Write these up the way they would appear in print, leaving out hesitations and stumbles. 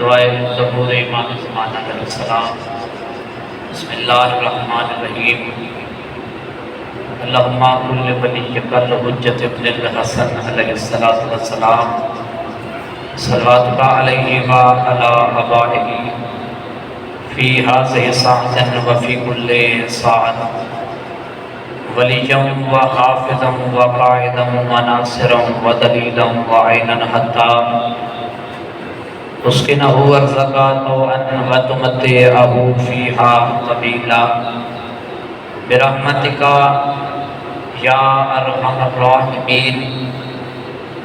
دعائے ظہور امام زمانہ علیہ السلام۔ بسم اللہ الرحمن الرحیم۔ اللہم کل ولیک الحجۃ ابن الحسن علیہ السلام، صلواتک علیہ وعلی آبائہ فی ہذہ ساعۃ وفی کل ساعۃ، ولیًا وحافظا وقائدا وناصرا ودلیلا وعینا حتی اسکنہ ارزقا طوعا وتمتعہ فیہا طویلا برحمتک یا ارحم الراحمین۔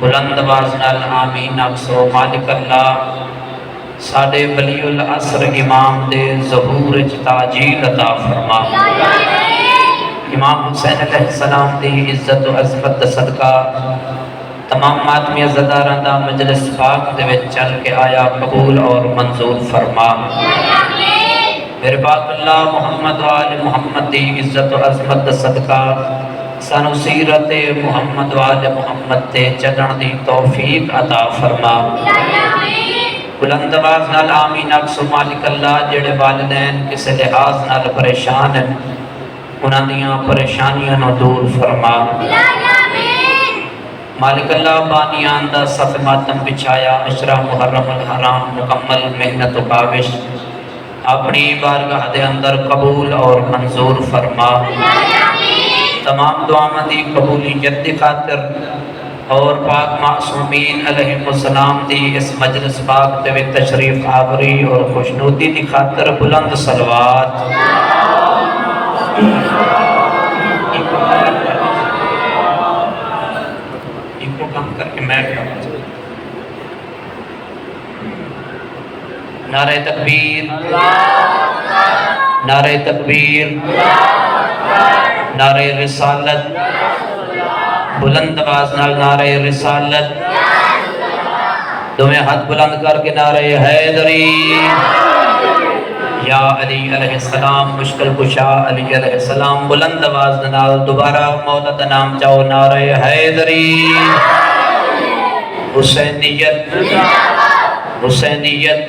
بلند آواز نال آمین آکھو۔ مالک اللہ ساڈے ولی العصر امام دے ظہور وچ تاجیل عطا فرما۔ امام حسین علیہ السلام دی عزت و عظمت دا صدقہ تمام ماتمی عزاداراں دا مجلس پاک دے وچ چل کے آیا قبول اور منظور فرما۔ میرے پاک اللہ محمد و آل محمد دی عزت و عظمت دا صدقہ سانو سیرت محمد و آل محمد تے چلن دی توفیق عطا فرما۔ بلند آواز نال آمین آکھو۔ مالک اللہ جڑے والدین کسے لحاظ نال پریشان ہیں انہاں دیاں پریشانیاں نو دور فرما۔ مالک اللہ بانیان دا صف ماتم بچھایا عشرہ محرم الحرام مکمل محنت و کاوش اپنی بارگاہ دے اندر قبول اور منظور فرما۔ تمام دعاواں دی قبولیت دی خاطر اور پاک معصومین علیہ السلام دی اس مجلس پاک دے وچ تشریف آوری اور خوشنودی دی خاطر بلند صلوات۔ کر کے میں نعرہ تکبیر، نعرہ تکبیر، نعرہ رسالت، بلند آواز نال نعرہ رسالت، دونوں ہاتھ بلند کر کے نعرہ حیدری۔ یا علی علیہ السلام، مشکل کشا علی علیہ السلام، بلند آواز نال دوبارہ مولا دا نام چاہو نعرہ حیدری۔ حسینیت، حسینیت،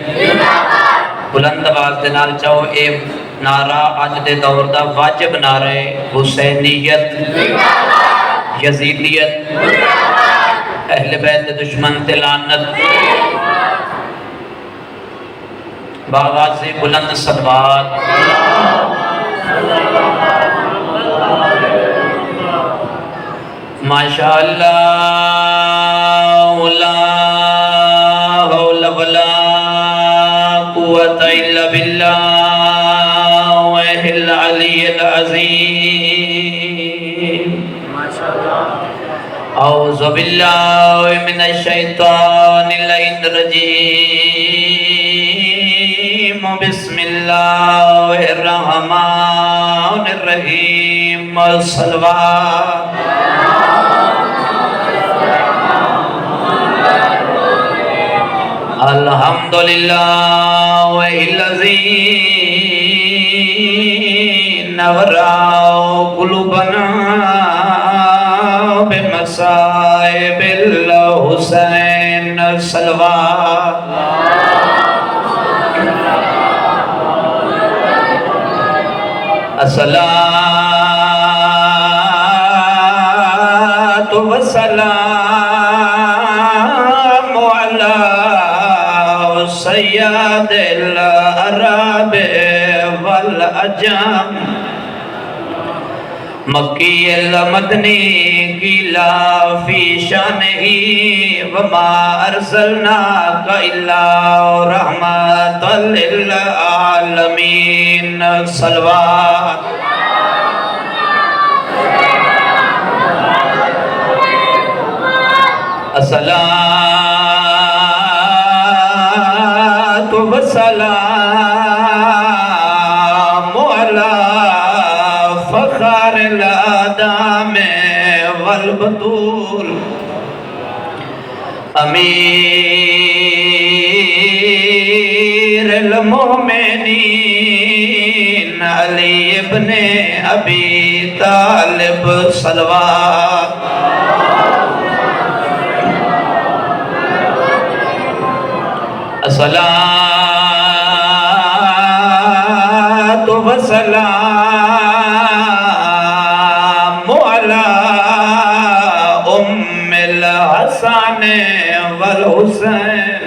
بلند آواز دے نال چاہو اے نعرہ اج دے دور دا واجب نعرہ ہے۔ حسینیت، یزیدیت، اہل بیت دشمن تے لعنت، باواز بلند صلوات۔ ماشاءاللہ لا حول ولا قوة الا باللہ العلی العظیم۔ اعوذ باللہ من الشیطان اللعین الرجیم، بسم اللہ الرحمن الرحیم، صلوات۔ الحمدللہ والذی نورا قلوبنا بمصائب الحسین، صلوات۔ الصلاۃ والسلام علی سید العرب والعجم، مکی المدنی قیلا فی شانہ وما ارسلناک الا رحمۃ للعالمین، صلوات۔ الصلاۃ والسلام علی فخر الادام والبطول، امیر المومنین علی ابن ابی طالب، صلوات۔ الصلاة والسلام على أم الحسن والحسين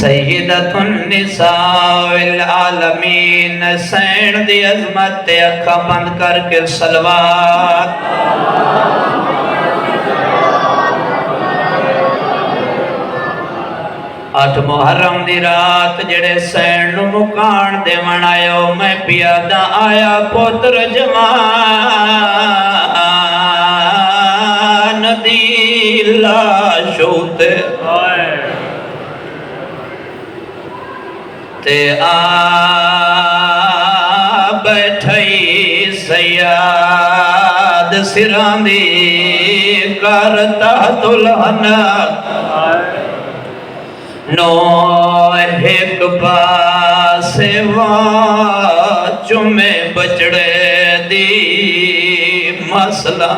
سیدۃ النساء العالمین. سین دی عظمت تے اکھا بند کر کے صلوات. اٹھ محرم دی رات جڑے سین نو مکان دیون آئیو میں پیادہ آیا پتر جوان دی لاشو تے آ بیٹھائی سیاد سران دی کرتا دلہنک نو ایک پاسے چمے بچڑے دی مسئلہ.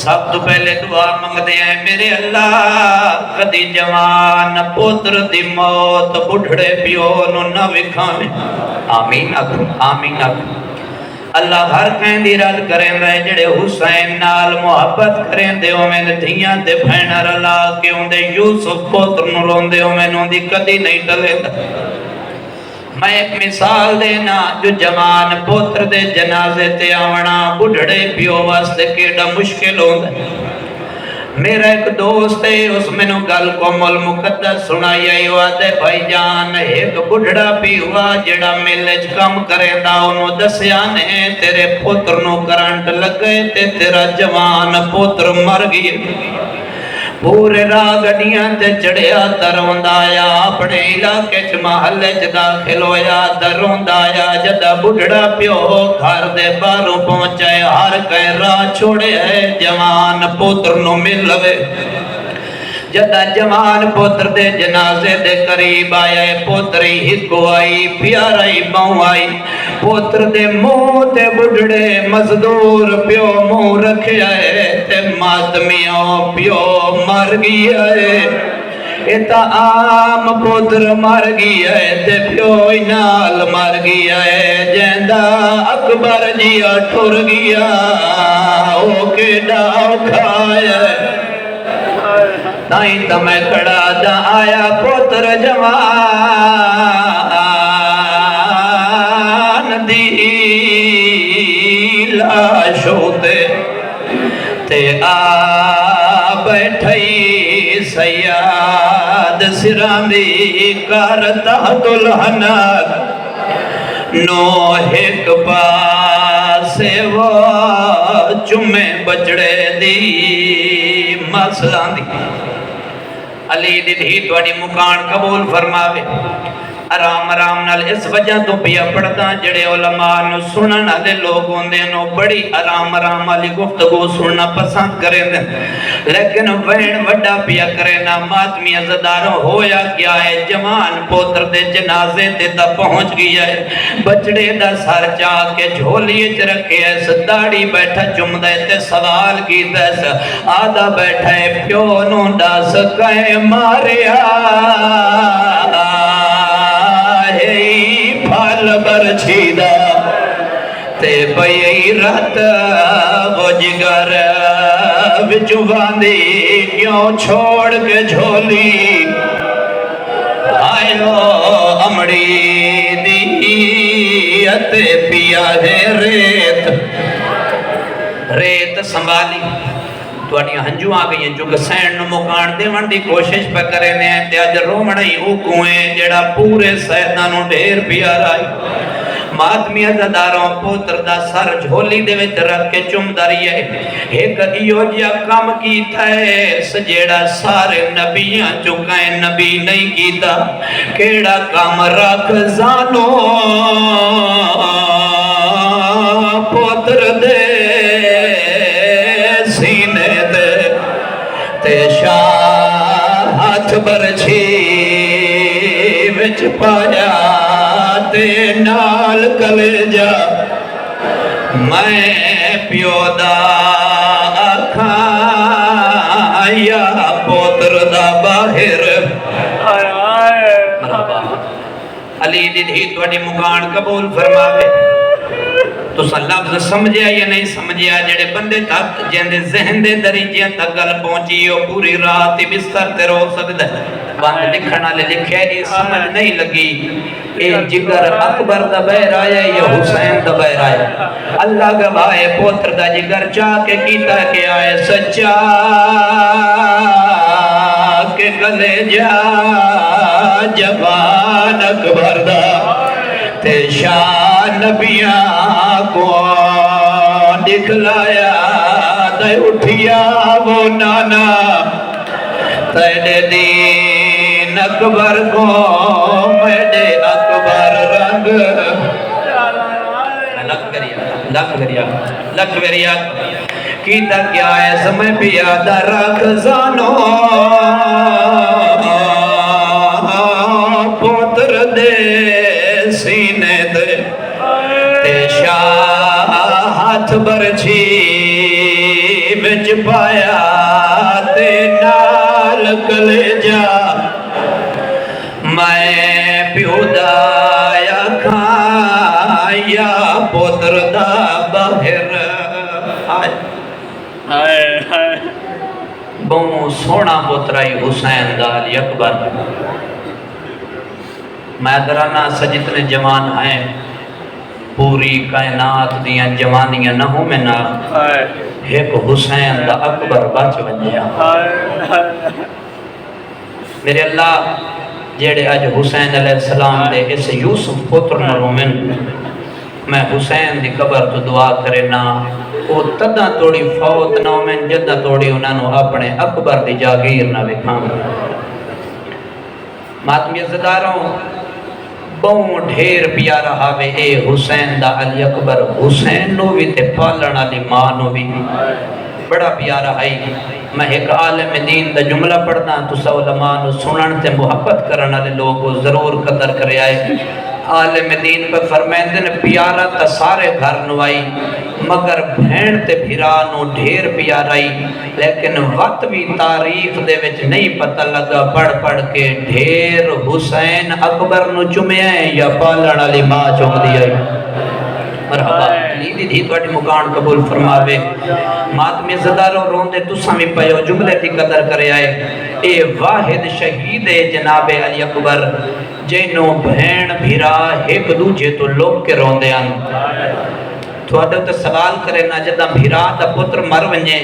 سب تو پہلے دعا منگ دے ہیں میرے اللہ کدی جوان پتر دی موت بڑھڑے پیو نو نہ وکھاویں. آمین اکھو آمین اکھو. اللہ ہر کہیں دی رل کریں رہے جڑے حسین نال محبت کریں دے میں دھیاں دے بھینا رلا کے ہوں دے یوسف پتر نو رون دے میں نو دی کدی نہیں ڈلے دا. میں ایک مثال دینا جو جوان پتر دے جنازے تے آونا بڑھڑے پیو واسطے کیڑا مشکل ہوندہ. میرا ایک دوست ہے اس میں نو گل کو مول مقدس سنائی آئی وعدے بھائی جان ایک بڑھڑا پیوا جڑا ملج کم کرے دا انہوں دسیانے تیرے پتر نو کرنٹ لگے تے تیرا جوان پتر مر گئی. پورے راہ گڑیاں تے چڑھیا دروند آیا اپنے علاقے چ محلے چ داخل ہویا دروند آیا جدا بڑھڑا پیو گھر دے باہروں پہنچائے ہر کہیں راہ چھوڑے ہے جوان پتر نو مل لوے. جدا جوان پتر دے جنازے دے قریب آئے پتری ہکو آئی پیارائی باؤں آئی پتر دے منہ تے بڑھڑے مزدور پیو منہ رکھے آئے تے ماتمیوں پیو مر گئی آئے. ایتا عام پتر مر گئی آئے تے پیو نال مر گئی آئے جیندہ اکبر جیا ٹھر گیا او کے ڈاؤ کھایا تائیں تا میں کھڑا دا آیا پتر جوان دی لاشو تے آ بیٹھائی سیاد سران دی کرتا دلہنک نو ایک پاسے وہ چمے بچڑے دی مسئلہ دی. علی دی دھی توڑی مکان قبول فرماوے آرام آرام نال اس وجہ تو پیا پڑھتا جڑے علماء نو سنن والے لوگ ہوندے نو بڑی آرام آرام والی گفتگو سننا پسند کریں دے لیکن وین وڈا پیا کرے نا ماتمی عزداروں ہویا کیا ہے جوان پوتر دے جنازے تے تا پہنچ گیا ہے بچڑے دا سر چاہ کے جھولیے چ رکھے ایس داڑی بیٹھا چم دے تے سوال کی دیس آدھا بیٹھا ہے پیو نو دا سکائے ماریا پھال برچھیدہ تے بھئی رات وہ جگر وچو باندھی کیوں چھوڑ کے جھولی آئیو امڑی دیتے پیا ہے ریت سنبھالی توڑی ہنجو آگئی ہیں جو کہ سین نو مکان دے ون دی کوشش پہ کرے نے تے اج رومڑی اوکویں جڑا پورے سیدانوں ڈھیر پیار آئی ماتمی عزداروں پوتر دا سر جھولی دے وچ رکھ کے چم داری ہے ایک ایو جیا کام کیتا ہے سجیڑا سارے نبیاں چکائیں نبی نہیں کیتا کیڑا کام رکھ زانو پوتر دے سینے دے تے شاہ ہاتھ برچھی وچ پایا تے نال کلیجا میں پیو دا آکھاں یا پوتر دا باہر مرحبا علی دی دھی تواڈی مکان قبول فرماوے تسا لفظ سمجھیا یا نہیں سمجھیا جڑے بندے تک جیندے ذہن دے دریجیاں تک گل پہنچی ہو پوری رات ہی بستر تے رو سکدا بند لکھن والے لکھیا یہ سمجھ نہیں لگی اے جگر اکبر دا بہر آیا یا حسین دا بہر آیا اللہ گواہ ہے پوتر دا جگر چاہ کے کیتا کہ آئے سچا کے گلے جا جوان اکبر دا تے شان نبیاں کو دکھلایا دے اٹھیا وہ نانا تیرے دین اکبر کو میرے اکبر رنگ لکھ کریا کیتا کیا ہے سمیں پیادہ رکھ زانو پوتر دے سینے دے تے شاہ ہاتھ برچھی بچ پایا تے نال کلے جا میں پیو دایا کھایا پوتر دا باہر بہو سونا پوترائی حسین دا علی اکبر میں درانہ سجتنے جوان ہیں پوری کائنات دیاں جوانیاں نہ ہوں میں نہ ایک حسین دا اکبر بچ بنیا میرے اللہ جیڑے آج حسین علیہ السلام دے اس یوسف پتر نہ رومن میں حسین دی قبر تو دعا کرے نا وہ تدہ توڑی فوت نہ ہومن جدہ توڑی انہوں اپنے اکبر دی جاگیر نہ بکھام ماتمی عزداروں بہوں ڈھیر پیارا ہاوے اے حسین دا علی اکبر حسین نو بھی تے پالن علی ماں نو بھی بڑا پیارا ہے میں ایک عالم دین دا جملہ پڑھنا تو سا علماء نو سنن تے محبت کرنا لے لوگوں ضرور قدر کرے آئے عالم دین پر فرمیندن پیارا تا سارے گھر نوائی مگر بھین تے بھیرا نو ڈھیر پیارائی لیکن وقت بھی تاریخ دے وچ نہیں پتہ لگا پڑھ کے ڈھیر حسین اکبر نو چمیں یا پالن علی ماں چم دیائی مرحبا علی دی دھی تواڈی مکان قبول فرماوے ماتمی زداروں روندے تساں وی پیو جملے دی قدر کرے آئے اے واحد شہید جناب علی اکبر جنوں بہن بھیرا ایک دوجے تو لوگ کے روندے آن تو اڈو تے سوال کرے نا جدہ بھیرا دا پتر مر ونجے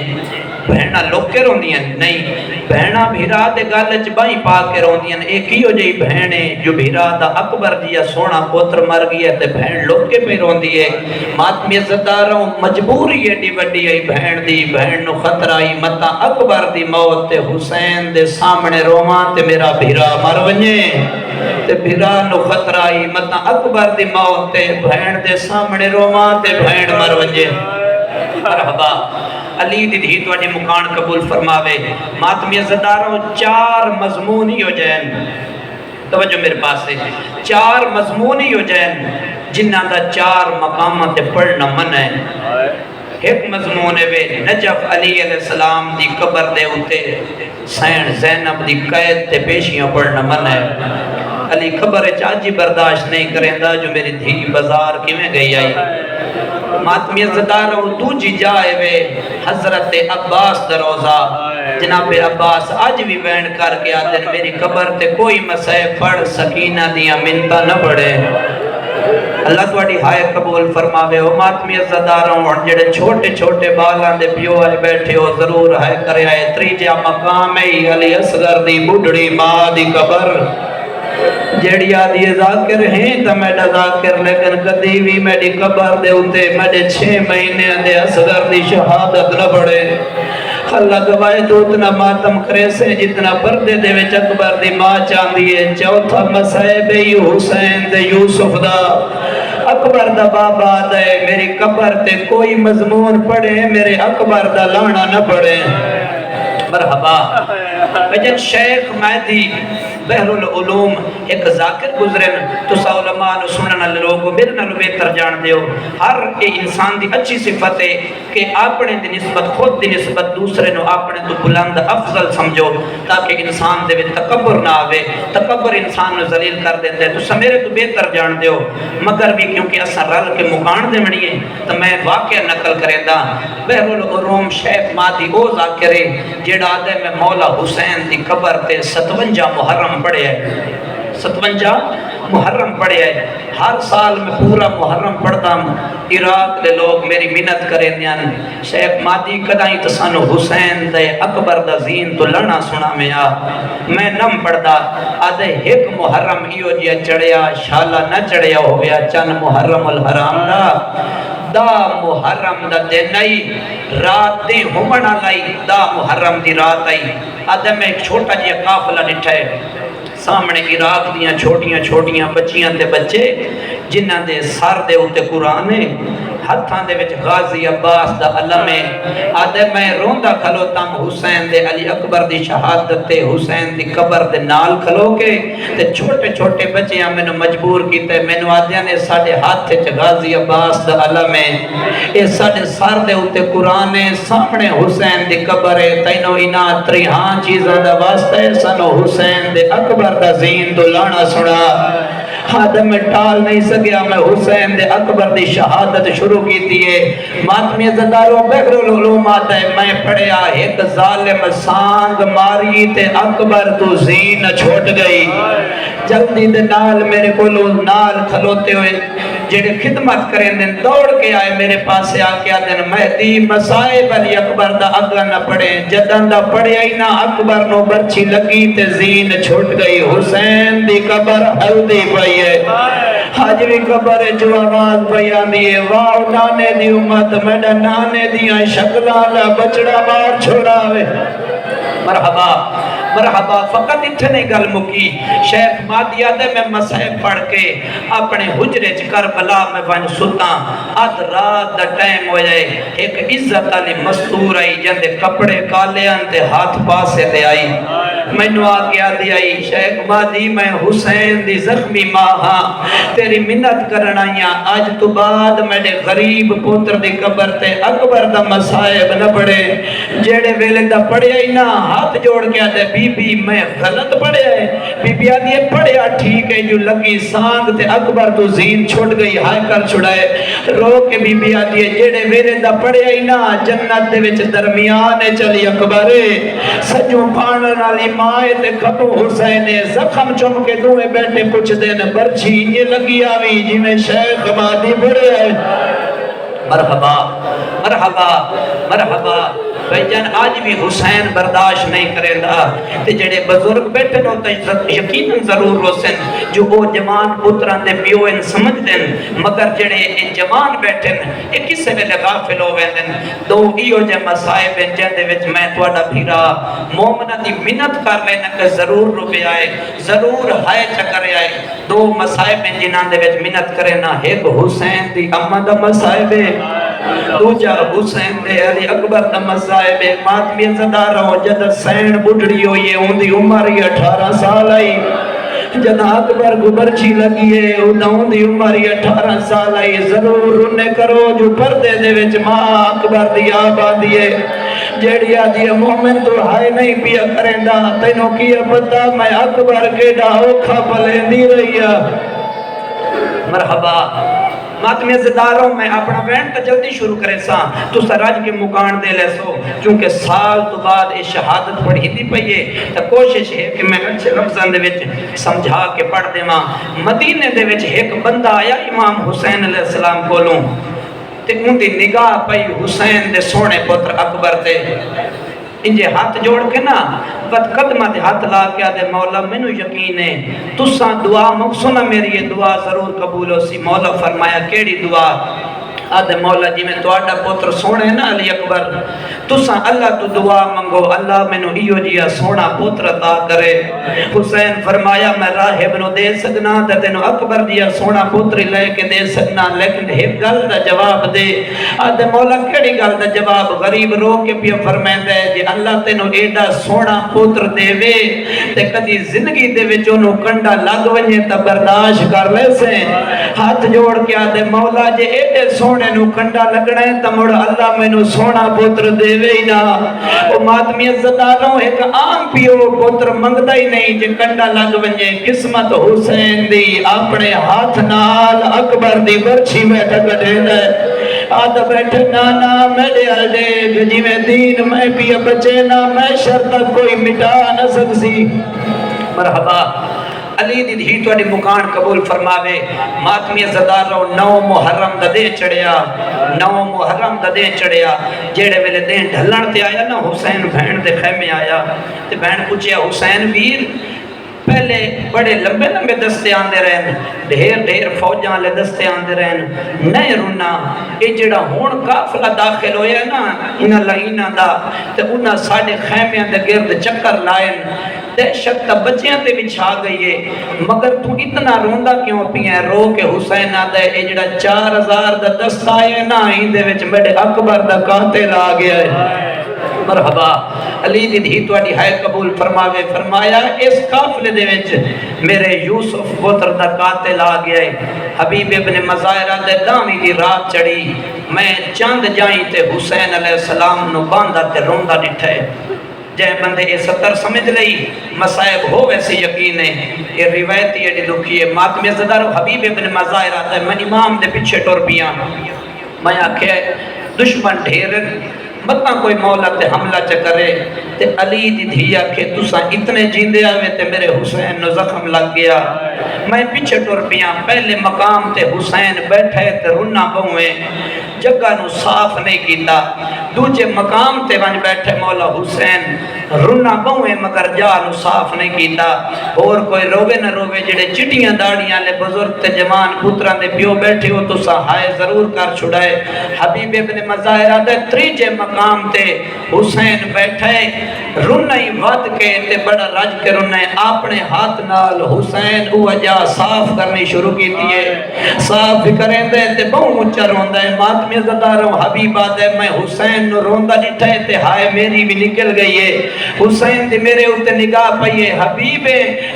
بہنہ لوگ کے روندی ہیں نہیں بہنہ بھیرا دے گالچ بائی پا کے روندی ہیں ایک ہی ہو جائی بہنے جو بھیرا دا اکبر جیا سونا پتر مر گیا تے بہن لوگ کے پہ روندی ہے ماتمی عزتداروں مجبوری ہے ڈی وڈی آئی بہن دی بہن نو خطر آئی متا اکبر دی موت تے حسین دے سامنے رومان تے میرا بھیرا مر ونجے تے بھیرا نو خطر آئی متا اکبر دی موت تے بہن دے سامنے رومان تے بہن مر ونجے مرحبا علی دی دھی تواڈی مکان قبول فرماوے ماتمی عزتداروں 4 مضمون ہی ہو جائیں توجہ میرے پاس سے 4 مضمون ہی ہو جائیں جنہ دا 4 مقامات پڑھنا من ہے ایک مضمون ہے وے نجف علی علیہ السلام دی قبر دے ہوتے سین زینب دی قید تے پیشیاں پڑھنا من ہے علی خبر چاجی برداشت نہیں کریں دا جو میری دھی بازار کی میں گئی آئی ماتمی عزتداروں دوجی جائے وے حضرت عباس دروزہ جناب عباس آج بھی وین کر کے آتے میری قبر تے کوئی مسئلہ پڑھ سکینہ دیا منتا نہ پڑھے اللہ تواڈی ہائے قبول فرماوے ہو ماتمی عزتداروں جڑے چھوٹے چھوٹے بالاں دے پیو آئے بیٹھے ہو ضرور ہائے کرے آئے تریجہ مقام ہے علی اصغر دی بڑھڑی ماں دی قبر جیڑی آدھی ذاکر ہیں تا میڈا ذاکر لیکن کدی بھی میڈی قبر دے ہوتے میڈے 6 مہینے دے اصغر دی شہادت نہ بڑھے اللہ گواہ تو اتنا ماتم کرے سے جتنا پردے دے وچ اکبر دی ماں چاندی ہے چوتھا مسائب حسین دے یوسف دا اکبر دا بابا دے میری قبر تے کوئی مضمون پڑھے میرے اکبر دا لانا نہ پڑھے مرحبا وجن شیخ مہدی بحر العلوم ایک ذاکر گزرن تو سا علماء نو سنن والے لوگ میرے نال بہتر جان دیو ہر انسان دی اچھی صفت ہے کہ اپنے دی نسبت خود دی نسبت دوسرے نو اپنے تو بلند افضل سمجھو تاکہ انسان دے وچ تکبر نہ آوے تکبر انسان نو ذلیل کر دیندا ہے تو سمیرے تو بہتر جان دیو مگر بھی کیونکہ اساں رل کے مکان دے بنی ہے تو میں واقعہ نقل کریندا بحر العلوم شیخ مہدی او ذاکر ہے جیڑا آدھے میں مولا حسین دی قبر تے 57 محرم پڑھے ہے 57 محرم پڑھے ہے ہر سال میں پورا محرم پڑھتا ہوں عراق دے لوگ میری منت کریں دیان شیخ مہدی کدائیں تسانو حسین دے اکبر دا زین تو لڑنا سنا میں نم پڑھدا آدھے ایک محرم ایو جیا چڑھیا شالا نہ چڑھیا ہو گیا چن محرم الحرام دا محرم دا دن آئی رات دے ہمنا لائی دا محرم دی رات آئی آدھے میں ایک چھوٹا جیا قافلہ ڈٹھا ہے سامنے عراق دیاں چھوٹیاں بچیاں تے بچے جنہ دے سر دے ہوتے قرآن ہے ہتھاں دے وچ غازی عباس دا علم ہے آدھے میں روندہ کھلوتا ہوں حسین دے علی اکبر دی شہادت تے حسین دی قبر دے نال کھلو کے تے چھوٹے بچیاں میں نے مجبور کیتے میں نے آدھیاں نے ساڑھے ہاتھ چ غازی عباس دا علم ہے اے ساڑھے سر دے ہوتے قرآن ہے سامنے حسین دی قبر ہے تینوں انہاں تریہاں چیزاں دا واسطہ ہے سنو حسین دے اکبر دا زین تو لانا سنا آدم میں ٹال نہیں سکیا میں حسین دے اکبر دی شہادت شروع کی دیئے ماتمی زنداروں بحر العلوم آتا ہے میں پڑھیا ایک ظالم سانگ ماری تے اکبر تو زین چھوٹ گئی جلدی دے نال میرے کو نال کھلوتے ہوئے جڑے خدمت کریں دن دوڑ کے آئے میرے پاس سے آکے آدھن مہدی مسائب علی اکبر دا اگا نہ پڑھے جدن دا پڑھے ہی نہ اکبر نو برچی لگی تے زین چھوٹ گئی حسین دی قبر ہلدی پئی ہے حج بھی قبر جو آواز بیان دیئے واو نانے دی امت میڈا نانے دیاں شکلالا بچڑا مار چھوڑا ہوئے مرحبا مرحبا فقط اتنے گل مکی شیخ مہدی آدھے میں مسائب پڑھ کے اپنے حجرے کربلا میں ون ستا اد رات دا ٹائم ہو جائے ایک عزت علی مستور آئی جندے کپڑے کالے انتے ہاتھ پاسے دے آئی میں نو آگیا دی آئی شیخ مہدی میں حسین دی زخمی ماں ہاں تیری منت کرنا یا آج تو بعد میرے غریب پوتر دی قبر تے اکبر دا مسائب نہ پڑے جیڑے ویلے دا پڑے ہی نہ ہاتھ جوڑ کے آدھے بی بی میں غلط پڑے ہے بی بی آدھے پڑھیا ٹھیک ہے جو لگی سانگ تے اکبر تو زین چھوڑ گئی ہائے کر چھڑائے رو کے بی بی آدھے جیڑے ویلے دا پڑے ہی نہ جنت دے وچ درمیانے چلی اکبرے سجوں پانا نالی مائے تے کھٹو حسین زخم چم کے دوئے بیٹھے کچھ دن برچی یہ لگی آوی جی میں شیخ مہدی پڑے ہے مرحبا مرحبا مرحبا بھائی جان آج بھی حسین برداشت نہیں کرے دا تے جڑے بزرگ بیٹھے نو تے یقیناً ضرور روسن جو وہ جوان پتران دے پیو ان سمجھ دن مگر جڑے ان جوان بیٹھن ایک کسے میں غافل ہو ویندن دو ایو جے مسائب ان جندے وچ میں تواڈا بھیرا مومنہ دی منت کر لینا کہ ضرور روپے آئے ضرور ہائے چکرے آئے دو مسائب ان جنہاں دے وچ منت کرے نا ایک حسین دی اما دا مسائب دوجا حسین دے علی اکبر دا مسائب ماتمی زدار ہو جد سین بڑھڑی ہو یہ ہوندی عمر 18 سال آئی جد اکبر کو برچی لگی ہے ہوندی عمر 18 سال آئی ضرور انہیں کرو جو پردے دے وچ ماں اکبر دی آباد دیئے جیڑی آدھی مومن تو ہائے نہیں پیا کریں دا تینوں کیا پتا میں اکبر کے دا اوکھا پلے دی رہی ہے مرحبا ماتمی عزتداروں میں اپنا وینٹ جلدی شروع کرے سا تو سراج کے مکان دے لے سو چونکہ سال تو بعد اس شہادت پڑھی دی پئیے تا کوشش ہے کہ میں اچھے لفظاں دے وچ سمجھا کے پڑھ دے ماں مدینے دے وچ ایک بندہ آیا امام حسین علیہ السلام کولوں تے ان دی نگاہ پئی حسین دے سونے پتر اکبر تے انجے ہاتھ جوڑ کے نا وقت قدمہ دے ہاتھ لا کے آدھے مولا منو یقین ہے تساں دعا مقصونہ میری یہ دعا ضرور قبول ہو سی مولا فرمایا کیڑی دعا آدھے مولا جی میں توڑا پتر سونے نا علی اکبر تساں اللہ تو دعا منگو اللہ مینو ایو جیا سونا پتر عطا کرے۔ حسین فرمایا میں راہب نو دے سکنا تے تینو اکبر جیا سونا پتر لے کے دے سکنا، لیکن ایک گل دا جواب دے۔ آدھے مولا کیڑی گل دا جواب؟ غریب رو کے پیا فرمائندا ہے جے اللہ تینو ایڈا سونا پتر دے وے تے کدی زندگی دے وچ اونوں کنڈا لگ ونجے تے برداشت کر لے سے۔ ہاتھ جوڑ کے آدھے مولا جے ایڈے سونے نو کنڈا لگنا ہے تے مڑ اللہ مینوں سونا پتر دے وے ہی نہ۔ او ماتمی عزتاروں ایک عام پیو پتر منگدا ہی نہیں جے کنڈا لگ ونجے۔ قسمت حسین دی اپنے ہاتھ نال اکبر دی برچھی میں ٹکڑے دے۔ آدھا بیٹھے نانا میرے علیہ جی میں دین میں پیا بچے نا میں شرط کوئی مٹا نہ سکسی۔ مرحبا علی دی دھی توڑی مکان قبول فرماوے۔ ماتمی عزتاروں 9 محرم دا دے چڑھیا، 9 محرم دا دے چڑھیا، جیڑے ویلے دین ڈھلن تے آیا نا حسین بہن دے خیمے آیا تے بہن پوچھیا حسین ویر پہلے بڑے لمبے لمبے دستے آندے رہن، ڈھیر فوجاں لے دستے آندے رہن، نہیں رونا اے جڑا ہون قافلہ داخل ہویا نا انہاں لائنہ دا تے انہاں ساڑے خیمیاں دے گرد چکر لائن دہشت تا بچیاں تے بھی چھا گئی ہے، مگر تو اتنا روندہ کیوں پیا؟ رو کے حسین آدھے اے جڑا 4000 دا دستہ آئے نا ہی دے وچ میرے اکبر دا قاتل آ گیا ہے۔ مرحبا علی دی دھی توڑی ہائے قبول فرماوے۔ فرمایا اس قافلے دے وچ میرے یوسف پتر دا قاتل آ گیا ہے۔ حبیب ابن مظاہرہ دے دامی دی رات چڑھی، میں چاند جائیں تے حسین علیہ السلام نو باندھا تے روندہ ڈٹھے۔ جائے بندے اے 70 سمجھ لئی مسائب ہو ویسے یقین ہے، یہ روایتی ہے دکھی ہے۔ ماتمی عزتارو حبیب ابن مظاہرہ دے میں امام دے پیچھے ٹور پیاں، میں آکھے دشمن ڈھیرن مطلع کوئی مولا تے حملہ چکرے تے علی دی دھیا کہ تسا اتنے جیندے آوے تے میرے حسین نو زخم لگ گیا۔ میں پیچھے ٹور پیاں، پہلے مقام تے حسین بیٹھے تے رنا بہویں جگہ نو صاف نہیں کیتا، دوجے مقام تے ونج بیٹھے مولا حسین رنا بہویں مگر جا نو صاف نہیں کیتا۔ اور کوئی روے نہ روے جڑے چٹیاں داڑیاں لے بزرگ تے جوان پتران دے پیو بیٹھے ہو تو سا ہائے ضرور کر چھڑائے۔ حبیب ابن مظاہرہ دے تریجے مقام تے حسین بیٹھے رنائی ود کے تے بڑا رج کے رنائی اپنے ہاتھ نال حسین او اجا صاف کرنی شروع کی دیئے، صاف کریں دے تے بہت اچھا روندہ ہے۔ ماتمی عزتاروں حبیبہ دے میں حسین نو روندہ نٹھے تے ہائے میری بھی نکل گئی ہے۔ حسین دے میرے ہوتے نگاہ پائیے، حبیب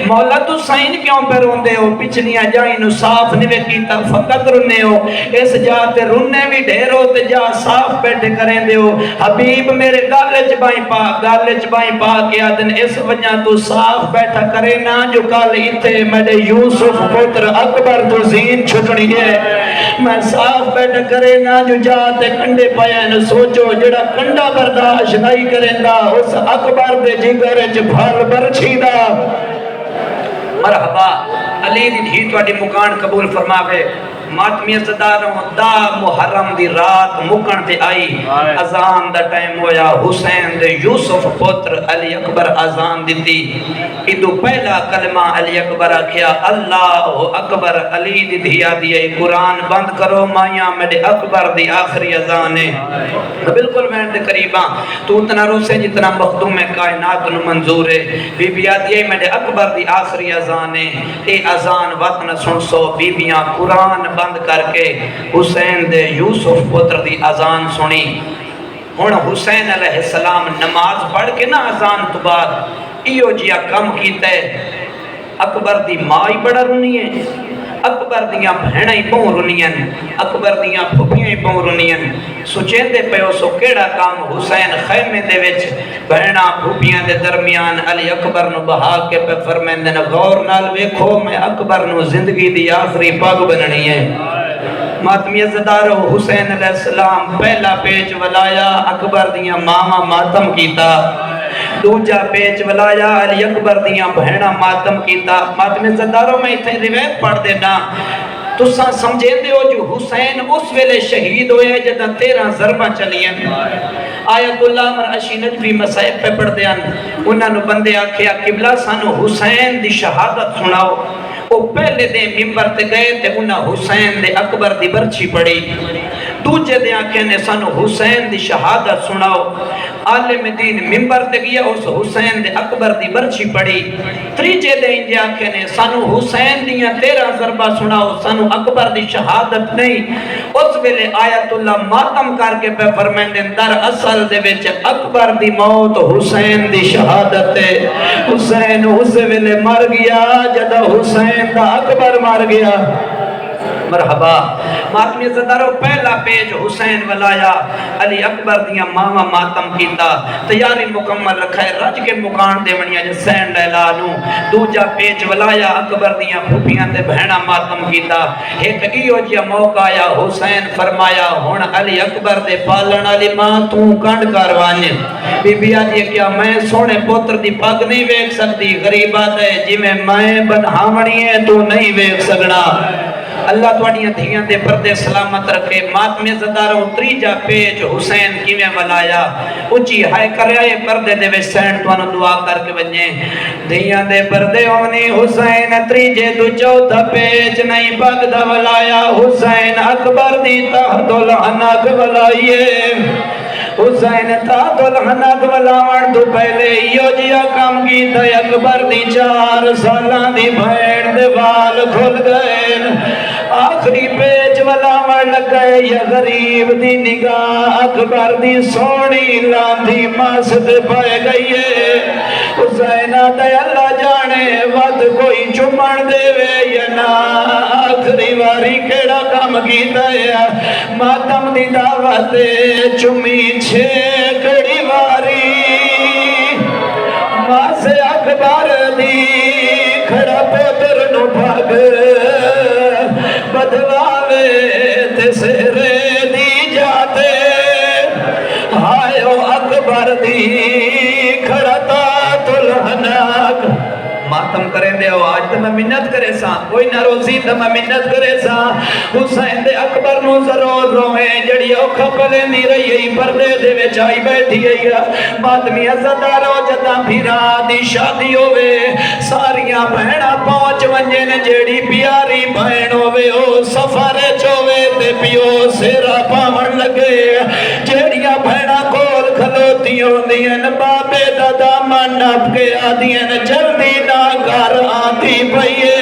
مولا تو سائن کیوں پہ روندے ہو؟ پچھلیاں جائیں نو صاف نوے کی طرف فقط رنے ہو، اس جاتے رنے بھی ڈھیر ہوتے جا صاف بیٹھے کریں دے ہو۔ حبیب میرے گالچ بائیں پا کے آدن اس وجہ تو صاف بیٹھا کرے نا جو کال ایتھے میرے یوسف پتر اکبر تو زین چھٹنی ہے۔ میں صاف بیٹھا کرے نا جو جاتے کنڈے پائیں سوچو جڑا کنڈا برداشت نہیں کریں دا اس اکبر دے جگر بھال برچھی دا۔ مرحبا علی دی دھی توڑی مکان قبول فرماوے۔ ماتمی عزتاروں دا محرم دی رات مکن تے آئی، اذان دا ٹائم ہویا، حسین دے یوسف پتر علی اکبر اذان دیتی۔ ادو پہلا کلمہ علی اکبر آکھیا اللہ اکبر، علی دی دھیا دیئے قرآن بند کرو مائیاں میرے اکبر دی آخری اذان ہے۔ بالکل میں دے قریباں تو اتنا روسے جتنا مخدوم کائنات نو منظور ہے۔ بی بی آدھیے میرے اکبر دی آخری اذان ہے، اے اذان وقت نہ سن سو بی بیاں قرآن بند کر کے حسین دے یوسف پتر دی اذان سنی۔ ہن حسین علیہ السلام نماز پڑھ کے نا اذان تو بعد ایو جیا کم کیتا ہے۔ اکبر دی مائی بڑا رونی ہے، اکبر دیاں بھینائی پہوں رونیاں، اکبر دیاں پھپیاں پہوں رونیاں۔ سوچیں دے پیو سو کیڑا کام حسین خیمے دے وچ بھینا پھپیاں دے درمیان علی اکبر نو بہا کے پہ فرمین دے غور نال ویکھو میں اکبر نو زندگی دی آخری پاگ بننی ہے۔ ماتمی عزتارو حسین علیہ السلام پہلا پیج ولایا اکبر دیاں ماما ماتم کیتا، دوجا پیج ولایا علی اکبر دیاں بہنا ماتم کیتا۔ ماتمی عزتارو میں اتنے روایت پڑھ دینا تو سا سمجھیں دے ہو جو حسین اس ویلے شہید ہوئے جدہ 13 ضربہ چلیں۔ آیت اللہ مرعشی نجوی مسائب پہ پڑھ دیاں، انہاں نو بندے آکھیا قبلہ سانو حسین دی شہادت سناؤ۔ وہ پہلے دے ممبر تے گئے تے انہاں حسین دے اکبر دی برچی پڑی، دوجے دے آنکھیں نے سانو حسین دی شہادت سناؤ عالم دین ممبر تے گیا اس حسین دے اکبر دی برچی پڑی تریجے دے انجے آنکھیں نے سانو حسین دیاں 13 ضربہ سناؤ سانو اکبر دی شہادت نہیں اس ویلے آیت اللہ ماتم کر کے پہ فرمائن در اصل دے وچ اکبر دی موت حسین دی شہادت ہے حسین اس ویلے مر گیا جدہ حسین دا اکبر مر گیا مرحبا ماتمی زدارو پہلا پیج حسین ولایا علی اکبر دیاں ماما ماتم کیتا تیاری مکمل رکھائے رج کے مکان دے منیا جسین لیلانو دوجا پیج ولایا اکبر دیاں پھوپیاں دے بہنا ماتم کیتا ایک ایو جیا موقع آیا حسین فرمایا ہون علی اکبر دے پالن علی ماں تو کنڈ کاروانی بی بی آجی کیا میں سونے پوتر دی پاک نہیں ویک سکتی غریبات ہے جی میں بنہامنی ہے تو نہیں ویک سکنا اللہ توڑیاں دھیاں دے پردے سلامت رکھے ماتمی زداروں تریجا پیج حسین کی میں ملایا اچھی ہائے کریائے پردے دے ویسین توانو دعا کر کے بجیں دھیاں دے پردے ہونی حسین تریجے دو چوتھا پیج نہیں بگدہ ولایا حسین اکبر دی تحت العناق ولائیے حسین تحت العناق ولاوان تو پہلے یو جیا کام کی تھا اکبر دی 4 سالان دی بھین دے وال کھل گئے آخری پیج ولاوان لگ گئے یا غریب دی نگاہ اکبر دی سونی لاندھی ماسد پائے گئی ہے حسین دے اللہ جانے وقت کوئی چمن دے وے یا نا آخری واری کیڑا کام کی تھا ماتم دی دعوت چمی کڑی واری ماں سے اکبر دی کھڑا پوتر نو بھاگ بدواوے تے سرے دی جاتے ہائیو اکبر دی کھڑا تا تلہناک ماتم کریں دے ہو آج تو میں منت کرے سا کوئی نہ روزی تو میں منت کرے سا حسین دے اکبر نو ضرور روئیں جڑی اوکھا پلے نہیں رہی ہے پردے دے وچائی بیٹھی ہے ماتمی عزدارو جدا پھرا دی شادی ہوئے ساریاں بہنہ پہنچ ونجن جڑی پیاری بہن ہوئے او سفر چوئے تے پیو سیرا پاون لگے جڑیاں بہنہ کول کھلوتی ہوں دین بابے دادا من اپ کے آدین جلدی نہ گھر آتی پئیے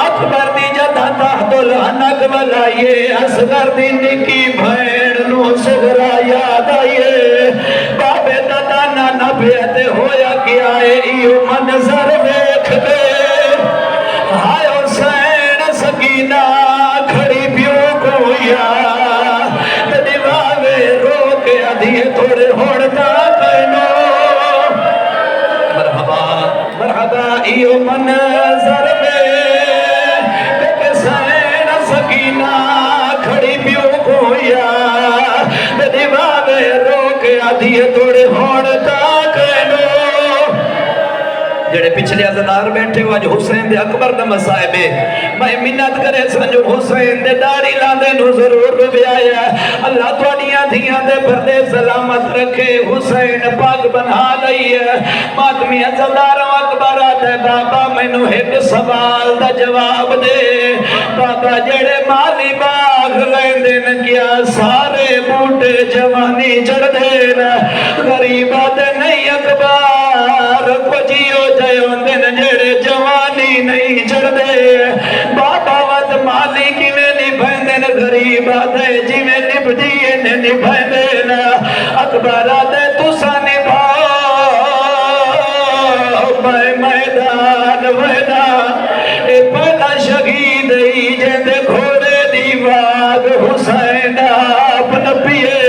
اکبر دی جدہ تحت العنق ولائیے اصغر دی نکی بھین نو سغرا یاد آئیے بابے دادا نانا بیعتے ہویا کیا ہے ایو منظر ویکھ دے ہائے حسین سکینہ کھڑی پیو کویا دیواوے رو کے آدھیے تھوڑے ہوڑتا کہنو مرحبا ایو منظر میں حسین سکینہ کھڑی پیو کویا دیواوے رو کے آدھیے تھوڑے ہوڑتا کہنو جڑے پچھلے عزدار بیٹھے ہوا جو حسین دے اکبر دا مسائبے میں منت کرے سنجو حسین دے داڑی لاندے نو ضرور بھی آیا اللہ توڑیاں دھیاں دے پردے سلامت رکھے حسین پاک بنا لئی ہے ماتمی عزداروں اکبر آتے بابا میں نو ایک سوال دا جواب دے بابا جڑے مالی باغ لیندن کیا سارے بوٹے جوانی چڑھ دینا غریبات نہیں اکبر کو جیو دن جڑے جوانی نہیں چڑھ دے بابا وقت مالی کی میں نبھائیں دن غریب آدھے جی میں نبھ دیئے نے نبھائیں دن اکبر آدھے تسا نبھاؤ میں میدان ویدہ اے پہلا شہید ہی جیندے گھوڑے دیواغ حسین آپ نبیے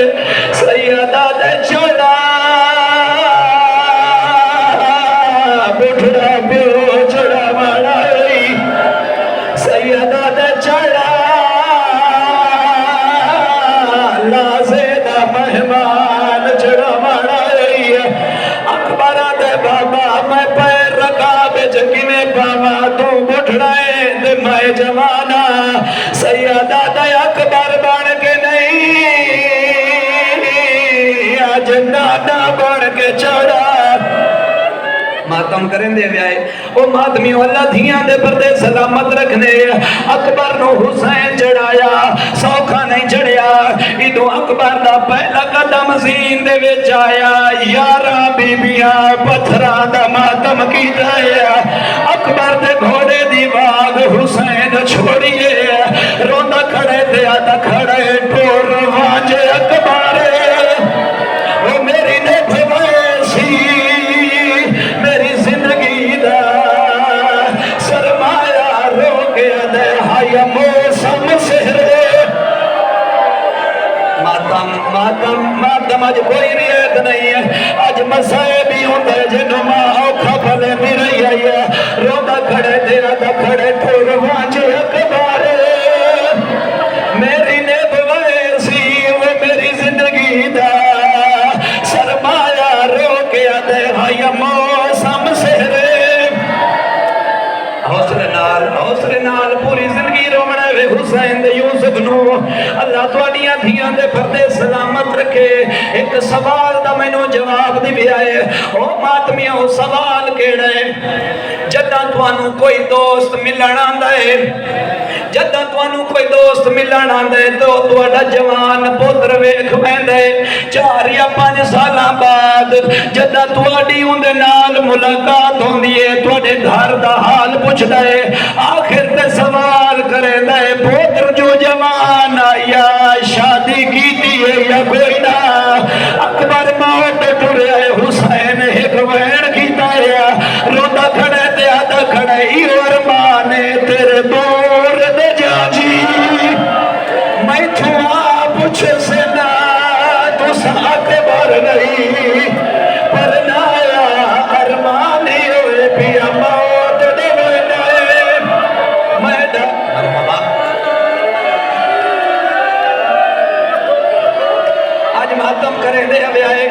سیدہ دے چھوڑا بٹھڑا پیو چھڑا ماڑائی سیدہ دے چھڑا لازیدہ مہمان چھڑا ماڑائی اکبر دے بابا میں پیر رکھا بچکی میں پاما تو بٹھڑائے دے میں جوانا سیدہ دے اکبر بان کے نہیں آج نانا بان کے چھڑا ماتم کریں دے ویائے او ماتمیوں اللہ دھیاں دے پردے سلامت رکھنے اکبر نو حسین چڑھایا سوکھا نہیں چڑھیا ادو اکبر دا پہلا قدم زین دے وچ آیا یارا بی بیاں پتھرا دا ماتم کی جایا اکبر دے گھوڑے دی واگ حسین چھوڑیے روندہ کھڑے تے آدھا کھڑے ٹور واجے اکبر او میری نے بھویسی میری زندگی دا سرمایہ روکے دے ہائی موسم سہرے ماتم آج کوئی ریت نہیں ہے آج مسائے بھی ہوندے جنہوں ماں اوکھا پھلے بھی رہی ہے روندہ کھڑے دے آدھا کھڑے ٹور واجے اکبر میری نے بویسی وہ میری زندگی دا سرمایہ روکے دے ہائی موسم سہرے حوصلے نال پوری زندگی رومنے وے حسین دے یوسف نو اللہ توڑیاں دھیاں دے پردے سلامت رکھے ایک سوال دا میں نو جواب دی بھی آئے او ماتمیوں سوال کیڑے جدہ توانو کوئی دوست ملن آندے جدہ توانو کوئی دوست ملن آندے تو توڑا جوان پتر ویکھ بیندے 4 یا 5 سالاں بعد جدہ توڑی اندے نال ملاقات ہوندیے توڑے گھر دا حال پوچھ دے آخر تے سوال کرے دے پتر جو جوان آیا شادی کی دیئے یا کوئی نہ اکبر موت ٹرے حسین ایک وین کی دایا روندہ کھڑے تے آدھا کھڑے اور مانے تیرے دور دے جاجی میں چھوا پوچھ سے نہ تو ساتھ بار نہیں پر نایا ارمانی ہوئے پیا موت دے وینے میں دا آج ماتم کرے دے ابھی آئے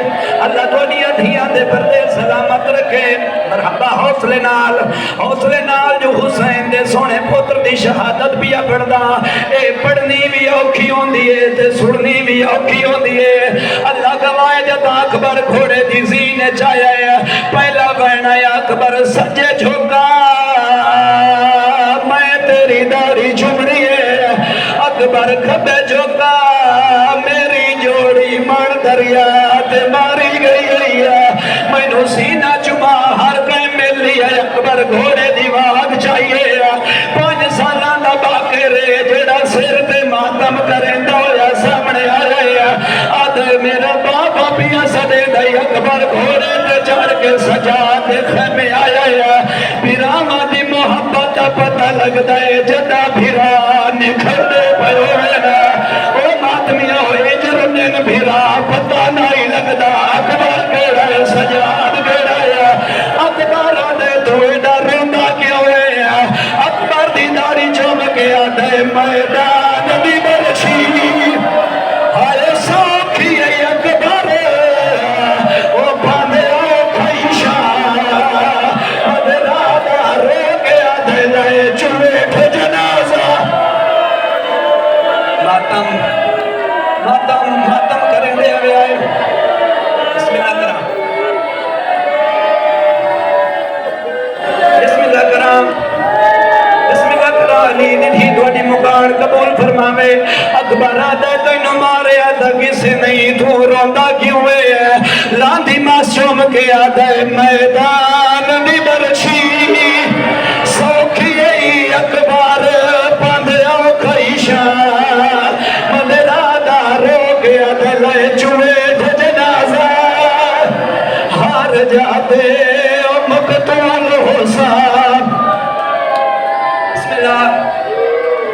اللہ دنیا دھیاں دے پردے سلامت رکھے مرحبا حوصلے نال جو حسین دے سونے پتر دی شہادت بھی پڑھدا اے پڑھنی بھی اوکھی ہوندی ہے تے سننی بھی اوکھی ہوندی ہے اللہ گواہ جدا اکبر گھوڑے دی زین چایا ہے پہلا بہنا اکبر سجے جھوکا میں تیری داڑھی جھمڑی ہے اکبر کھبے جھوکا میری جوڑی من دریا تے ماری گئی ہے میں نو سینہ چما ہر کہیں مل لیا اکبر گھوڑے دی واگ چاہیے 5 سالان دا باقی رے جڑا سر تے ماتم کریں دویا سامنے آ رہے آدھے میرا بابا پیا سدے دائی اکبر گھوڑے تے چڑھ کے سجا تے خیمے آیا پیراما دی محبت پتہ لگ دے جدا بھیرا نکھر دے پیوڑنا او ماتمیاں ہوئے جرنن بھیرا پتہ نہیں لگ دا اکبر کیڑا سجاد کیڑا اکبر آدھے دوئے ڈرندہ کیا ہوئے اکبر دی داڑھی چوم کے آدھے میدان دی برچی ہائے سوکھی ہے اکبر او باندھے آؤ کھائیشا مدرادہ رو کے آدھے لائے چویٹھ جنازہ ماتم کریں دے ہوئے آئے بسم اللہ کرام علی نی دوڑی مکان قبول فرماوے اکبر آدھے تو انہوں مارے آدھا کسی نہیں تو روندہ کیوں ہے لاندھی معصوم کے آدھے میدان دی برچی سوکھی اکبر پاندھے آؤ کھائیشا مدرادہ رو کے آدھے لے چوے جنازہ ہار جاتے مقتول حسین بسم اللہ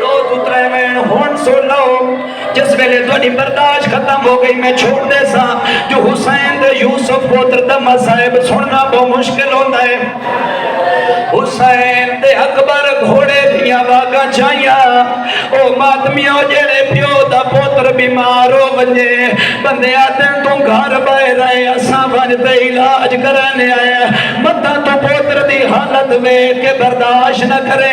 دو ترے وین ہون سن لو جس ویلے تھوڑی برداشت ختم ہو گئی میں چھوڑ دے سا جو حسین دے یوسف پوتر دا مصائب سننا بہت مشکل ہوتا ہے حسین دے اکبر گھوڑے دیا واگا چاہیا او ماتمیوں جڑے پیو دا پوتر بیمار ہو بجے بندے آتے تو گھر بائے رہے اساں بجتے علاج کرنے آئے مدہ تو پوتر دی حالت میں کہ برداشت نہ کرے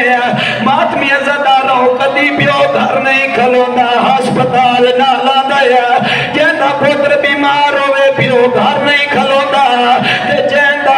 ماتمیاں زدہ رہو کدی پیو گھر نہیں کھلونا ہسپتال نہ لاندایا جیندہ پوتر بیمار ہوئے پیو گھر نہیں کھلونا تے جیندہ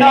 9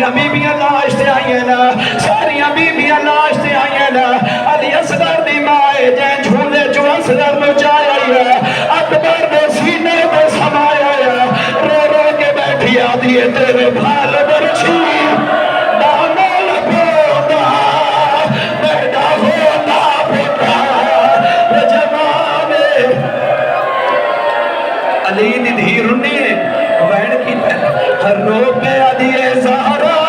ساریاں بیبیاں لاش تے آئیں نا ساریاں بیبیاں لاش تے آئیں نا علی اصغر دی مائے جائیں جھولے جو اصغر نو چایا ہے اکبر دے سینے دے سمایا ہے رو رو کے بیٹھی آدھی ہے تیرے بھال برچی دانا لپودا بیٹا ہونا پوتا جمانے علی دی دھی رنی ہے وین کی پہ ہر رو پہ آدھی ہے زہرا